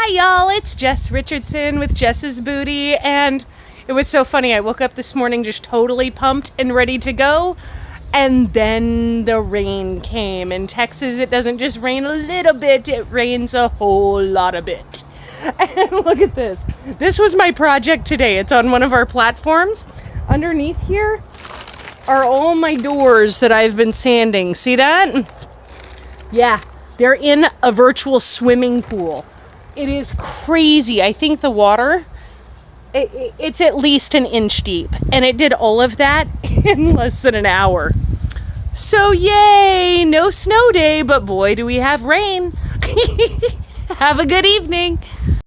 Hi y'all, it's Jess Richardson with Jess's Booty, and it was so funny. I woke up this morning just totally pumped and ready to go, and then the rain came. In Texas, it doesn't just rain a little bit, it rains a whole lot of it. And look at this. This was my project today. It's on one of our platforms. Underneath here are all my doors that I've been sanding. See that? Yeah, they're in a virtual swimming pool. It is crazy. I think the water, it's at least an inch deep. And it did all of that in less than an hour. So yay, no snow day, but boy, do we have rain. Have a good evening.